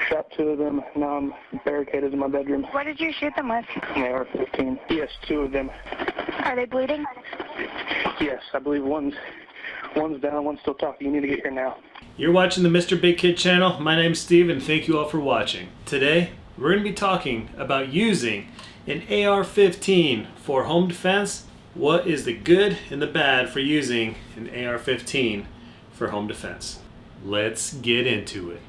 Shot 2 of them. Now I'm barricaded in my bedroom. What did you shoot them with? An AR-15. Yes, 2 of them. Are they bleeding? Yes, I believe one's down, one's still talking. You need to get here now. You're watching the Mr. Big Kid channel. My name's Steve and thank you all for watching. Today, we're going to be talking about using an AR-15 for home defense. What is the good and the bad for using an AR-15 for home defense? Let's get into it.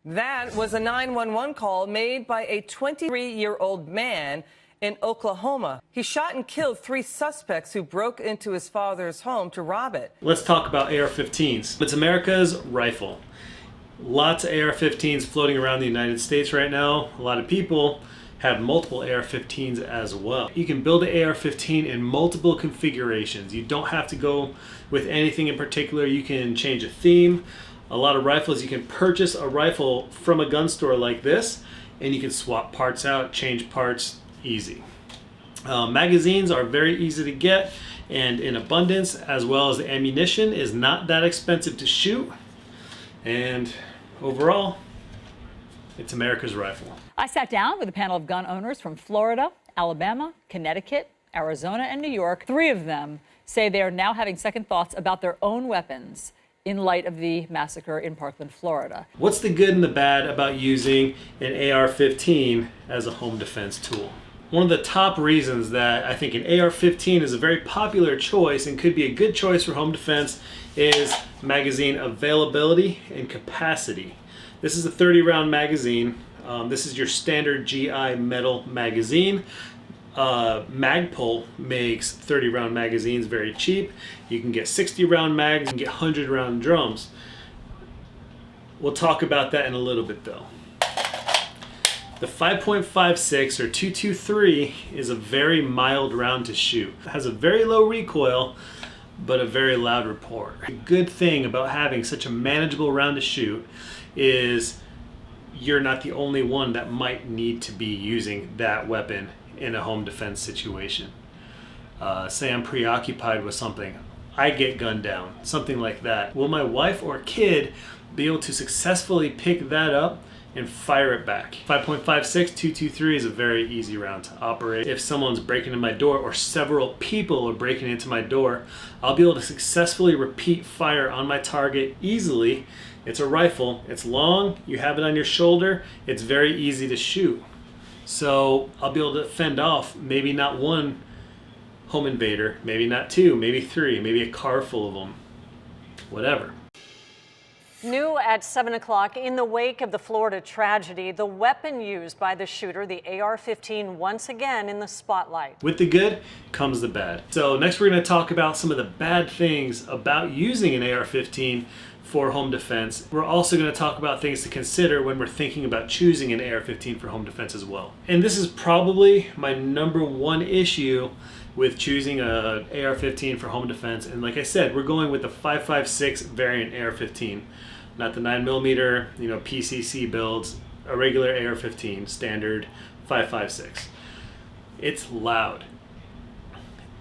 That was a 911 call made by a 23-year-old man in Oklahoma. He shot and killed 3 suspects who broke into his father's home to rob it. Let's talk about AR-15s. It's America's rifle. Lots of AR-15s floating around the United States right now. A lot of people have multiple AR-15s as well. You can build an AR-15 in multiple configurations. You don't have to go with anything in particular. You can change a theme. A lot of rifles, you can purchase a rifle from a gun store like this and you can swap parts out, change parts, easy. Magazines are very easy to get and in abundance, as well as the ammunition is not that expensive to shoot. And overall, it's America's rifle. I sat down with a panel of gun owners from Florida, Alabama, Connecticut, Arizona, and New York. 3 of them say they are now having second thoughts about their own weapons in light of the massacre in Parkland, Florida. What's the good and the bad about using an AR-15 as a home defense tool? One of the top reasons that I think an AR-15 is a very popular choice and could be a good choice for home defense is magazine availability and capacity. This is a 30-round magazine. This is your standard GI metal magazine. Magpul makes 30-round magazines very cheap. You can get 60-round mags, you can get 100-round drums. We'll talk about that in a little bit though. The 5.56 or 223 is a very mild round to shoot. It has a very low recoil, but a very loud report. The good thing about having such a manageable round to shoot is you're not the only one that might need to be using that weapon in a home defense situation. Say I'm preoccupied with something, I get gunned down, something like that. Will my wife or kid be able to successfully pick that up and fire it back? 5.56, 223 is a very easy round to operate. If someone's breaking in my door or several people are breaking into my door, I'll be able to successfully repeat fire on my target easily. It's a rifle, it's long, you have it on your shoulder, it's very easy to shoot. So I'll be able to fend off maybe not 1 home invader, maybe not 2, maybe 3, maybe a car full of them, whatever. New at 7 o'clock, in the wake of the Florida tragedy, the weapon used by the shooter, the AR-15, once again in the spotlight. With the good comes the bad. So next we're going to talk about some of the bad things about using an AR-15 for home defense. We're also going to talk about things to consider when we're thinking about choosing an AR-15 for home defense as well. And this is probably my #1 issue with choosing a AR-15 for home defense. And like I said, we're going with the 5.56 variant AR-15, not the 9mm, PCC builds, a regular AR-15, standard 5.56. It's loud.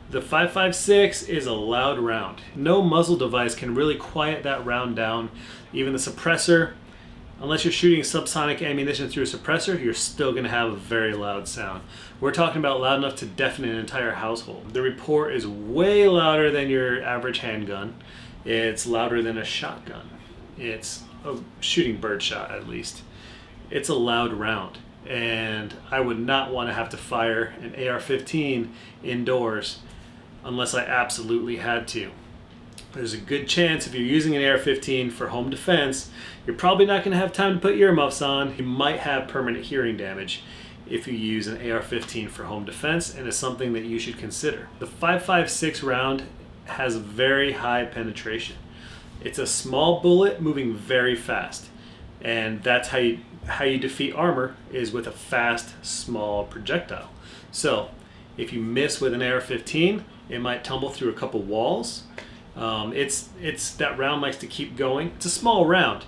The 5.56 is a loud round. No muzzle device can really quiet that round down. Even the suppressor, unless you're shooting subsonic ammunition through a suppressor, you're still going to have a very loud sound. We're talking about loud enough to deafen an entire household. The report is way louder than your average handgun. It's louder than a shotgun. It's a shooting birdshot at least. It's a loud round. And I would not want to have to fire an AR-15 indoors unless I absolutely had to. There's a good chance if you're using an AR-15 for home defense, you're probably not going to have time to put earmuffs on. You might have permanent hearing damage if you use an AR-15 for home defense, and it's something that you should consider. The 5.56 round has very high penetration. It's a small bullet moving very fast, and that's how you how you defeat armor is with a fast, small projectile. So if you miss with an AR-15, it might tumble through a couple walls. That round likes to keep going. It's a small round,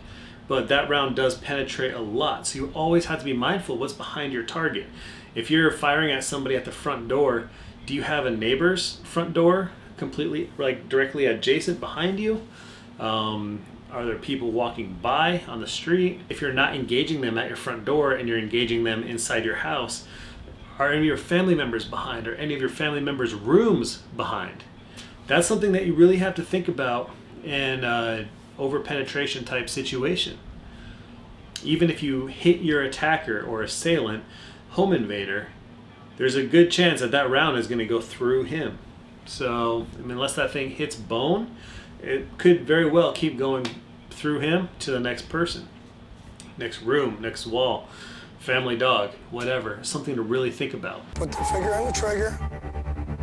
but that round does penetrate a lot. So you always have to be mindful of what's behind your target. If you're firing at somebody at the front door, do you have a neighbor's front door completely, like directly adjacent behind you? Are there people walking by on the street? If you're not engaging them at your front door and you're engaging them inside your house, are any of your family members behind? Are any of your family members' rooms behind? That's something that you really have to think about in an over-penetration type situation. Even if you hit your attacker or assailant, home invader, there's a good chance that that round is going to go through him. So, I mean, unless that thing hits bone, it could very well keep going through him to the next person, next room, next wall, family dog, whatever. Something to really think about. Put the finger on the trigger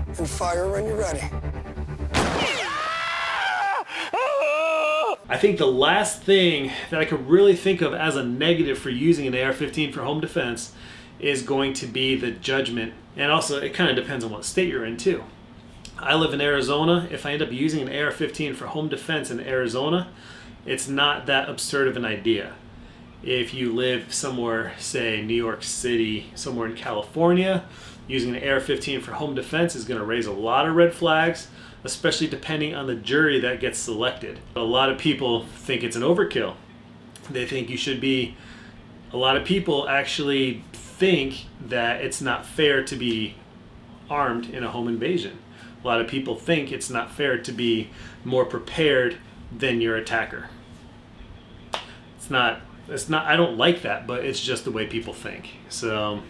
and fire when you're ready. I think the last thing that I could really think of as a negative for using an AR-15 for home defense is going to be the Judgement. And also, it kind of depends on what state you're in too. I live in Arizona. If I end up using an AR-15 for home defense in Arizona, it's not that absurd of an idea. If you live somewhere, say New York City, somewhere in California, using an AR-15 for home defense is going to raise a lot of red flags, especially depending on the jury that gets selected. A lot of people think it's an overkill. They think you should be... A lot of people actually think that it's not fair to be armed in a home invasion. A lot of people think it's not fair to be more prepared than your attacker. It's not, I don't like that, but it's just the way people think. So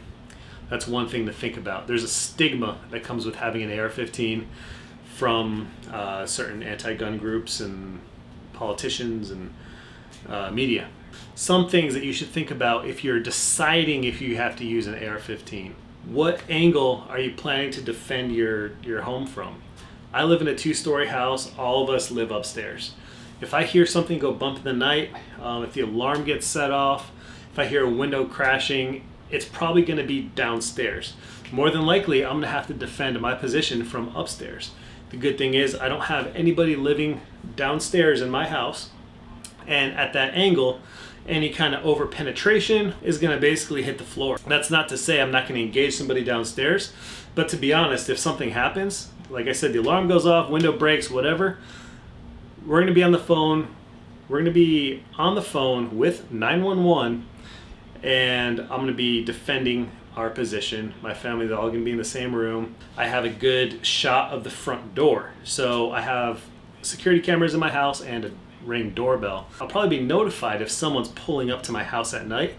that's one thing to think about. There's a stigma that comes with having an AR-15 from certain anti-gun groups and politicians and media. Some things that you should think about if you're deciding if you have to use an AR-15. What angle are you planning to defend your home from? I live in a 2-story house. All of us live upstairs. If I hear something go bump in the night, if the alarm gets set off, if I hear a window crashing, it's probably going to be downstairs. More than likely, I'm going to have to defend my position from upstairs. The good thing is I don't have anybody living downstairs in my house, and at that angle, any kind of over penetration is going to basically hit the floor. That's not to say I'm not going to engage somebody downstairs, but to be honest, if something happens, like I said, the alarm goes off, window breaks, whatever, we're going to be on the phone. We're going to be on the phone with 911, and I'm going to be defending our position. My family's all going to be in the same room. I have a good shot of the front door. So I have security cameras in my house and a Ring doorbell. I'll probably be notified if someone's pulling up to my house at night.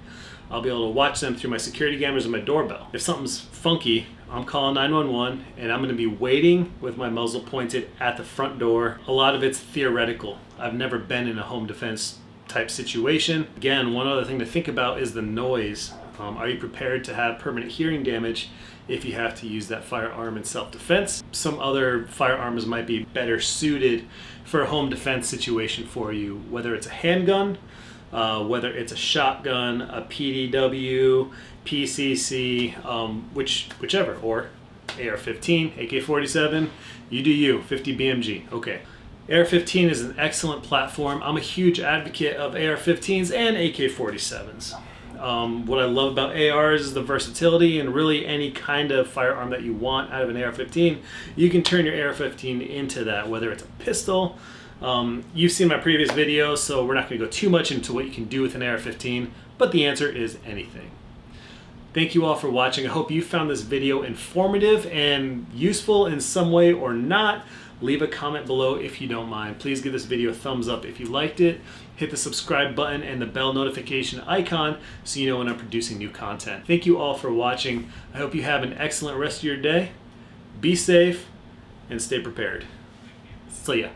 I'll be able to watch them through my security cameras and my doorbell. If something's funky, I'm calling 911 and I'm going to be waiting with my muzzle pointed at the front door. A lot of it's theoretical. I've never been in a home defense type situation. Again, one other thing to think about is the noise. Are you prepared to have permanent hearing damage if you have to use that firearm in self-defense? Some other firearms might be better suited for a home defense situation for you, whether it's a handgun, whether it's a shotgun, a PDW, PCC, whichever, or AR-15, AK-47, you do you, 50 BMG, okay. AR-15 is an excellent platform. I'm a huge advocate of AR-15s and AK-47s. What I love about ARs is the versatility, and really any kind of firearm that you want out of an AR-15, you can turn your AR-15 into that, whether it's a pistol. You've seen my previous video, so we're not going to go too much into what you can do with an AR-15, but the answer is anything. Thank you all for watching. I hope you found this video informative and useful in some way or not. Leave a comment below if you don't mind. Please give this video a thumbs up if you liked it. Hit the subscribe button and the bell notification icon so you know when I'm producing new content. Thank you all for watching. I hope you have an excellent rest of your day. Be safe and stay prepared. See ya.